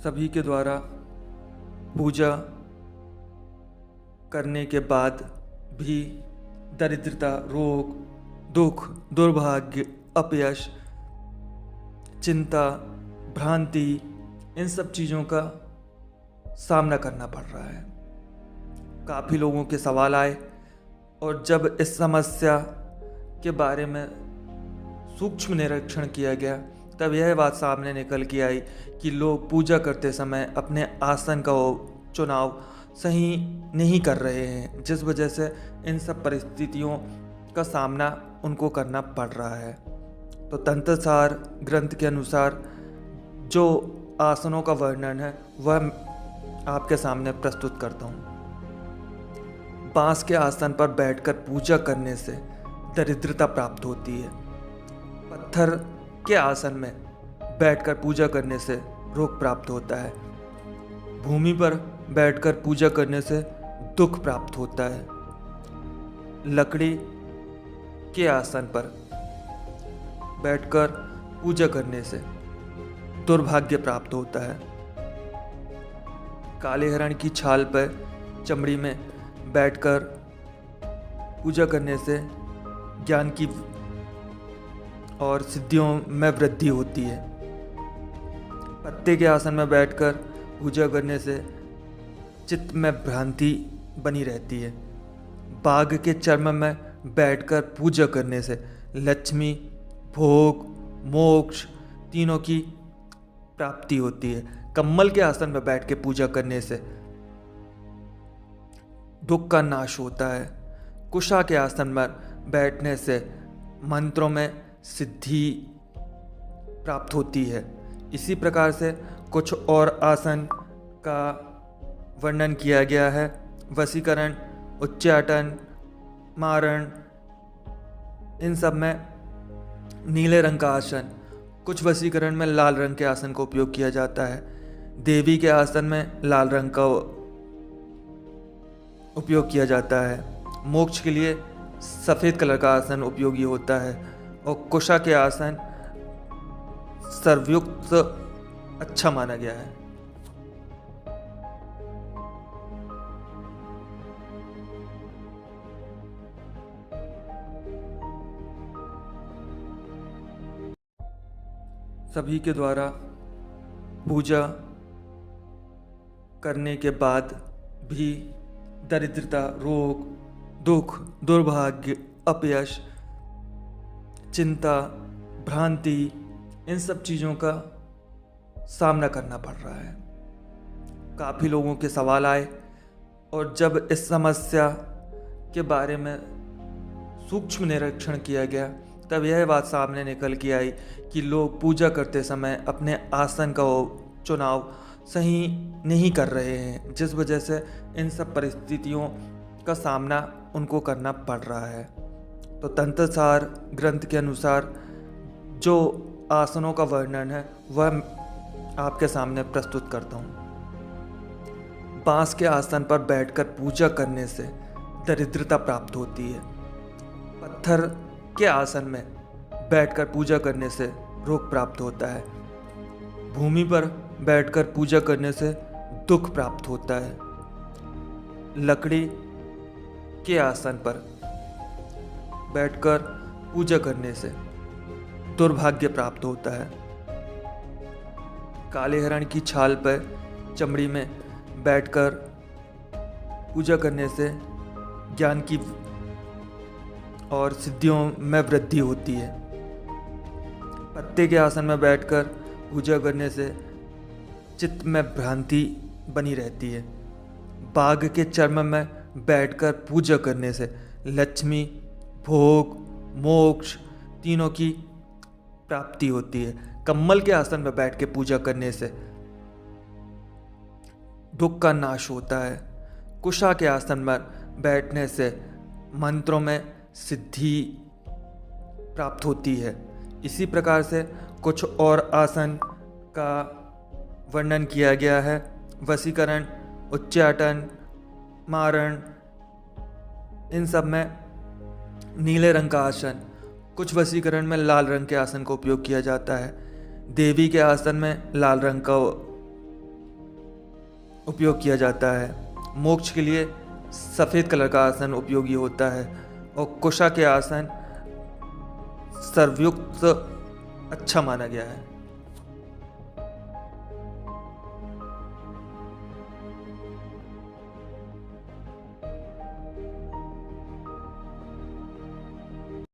सभी के द्वारा पूजा करने के बाद भी दरिद्रता, रोग, दुख, दुर्भाग्य, अपयश, चिंता, भ्रांति, इन सब चीज़ों का सामना करना पड़ रहा है। काफ़ी लोगों के सवाल आए और जब इस समस्या के बारे में सूक्ष्म निरीक्षण किया गया तब यह बात सामने निकल के आई कि लोग पूजा करते समय अपने आसन का चुनाव सही नहीं कर रहे हैं, जिस वजह से इन सब परिस्थितियों का सामना उनको करना पड़ रहा है। तो तंत्रसार ग्रंथ के अनुसार जो आसनों का वर्णन है वह आपके सामने प्रस्तुत करता हूँ। बांस के आसन पर बैठकर पूजा करने से दरिद्रता प्राप्त होती है। पत्थर के आसन में बैठकर पूजा करने से रोग प्राप्त होता है। भूमि पर बैठकर पूजा करने से दुख प्राप्त होता है। लकड़ी के आसन पर बैठकर पूजा करने से दुर्भाग्य प्राप्त होता है। काले हिरण की छाल पर चमड़ी में बैठकर पूजा करने से ज्ञान की और सिद्धियों में वृद्धि होती है। पत्ते के आसन में बैठकर पूजा करने से चित्त में भ्रांति बनी रहती है। बाघ के चर्म में बैठकर पूजा करने से लक्ष्मी, भोग, मोक्ष तीनों की प्राप्ति होती है। कम्मल के आसन में बैठ के पूजा करने से दुख का नाश होता है। कुशा के आसन पर बैठने से मंत्रों में सिद्धि प्राप्त होती है। इसी प्रकार से कुछ और आसन का वर्णन किया गया है। वशीकरण, उच्चाटन, मारण, इन सब में नीले रंग का आसन, कुछ वशीकरण में लाल रंग के आसन का उपयोग किया जाता है। देवी के आसन में लाल रंग का उपयोग किया जाता है। मोक्ष के लिए सफ़ेद कलर का आसन उपयोगी होता है और कुशा के आसन सर्वयुक्त अच्छा माना गया है। सभी के द्वारा पूजा करने के बाद भी दरिद्रता, रोग, दुख, दुर्भाग्य, अपयश, चिंता, भ्रांति, इन सब चीज़ों का सामना करना पड़ रहा है। काफ़ी लोगों के सवाल आए और जब इस समस्या के बारे में सूक्ष्म निरीक्षण किया गया तब यह बात सामने निकल के आई कि लोग पूजा करते समय अपने आसन का चुनाव सही नहीं कर रहे हैं, जिस वजह से इन सब परिस्थितियों का सामना उनको करना पड़ रहा है। तो तंत्रसार ग्रंथ के अनुसार जो आसनों का वर्णन है वह आपके सामने प्रस्तुत करता हूँ। बांस के आसन पर बैठकर पूजा करने से दरिद्रता प्राप्त होती है। पत्थर के आसन में बैठकर पूजा करने से रोग प्राप्त होता है। भूमि पर बैठकर पूजा करने से दुख प्राप्त होता है। लकड़ी के आसन पर बैठकर पूजा करने से दुर्भाग्य प्राप्त होता है। काले हिरण की छाल पर चमड़ी में बैठकर पूजा करने से ज्ञान की और सिद्धियों में वृद्धि होती है। पत्ते के आसन में बैठकर पूजा करने से चित्त में भ्रांति बनी रहती है। बाघ के चर्म में बैठकर पूजा करने से लक्ष्मी, भोग, मोक्ष तीनों की प्राप्ति होती है। कम्मल के आसन में बैठ के पूजा करने से दुख का नाश होता है। कुशा के आसन पर बैठने से मंत्रों में सिद्धि प्राप्त होती है। इसी प्रकार से कुछ और आसन का वर्णन किया गया है। वशीकरण, उच्चाटन, मारण, इन सब में नीले रंग का आसन, कुछ वशीकरण में लाल रंग के आसन का उपयोग किया जाता है। देवी के आसन में लाल रंग का उपयोग किया जाता है। मोक्ष के लिए सफ़ेद कलर का आसन उपयोगी होता है और कुशा के आसन सर्वयुक्त अच्छा माना गया है।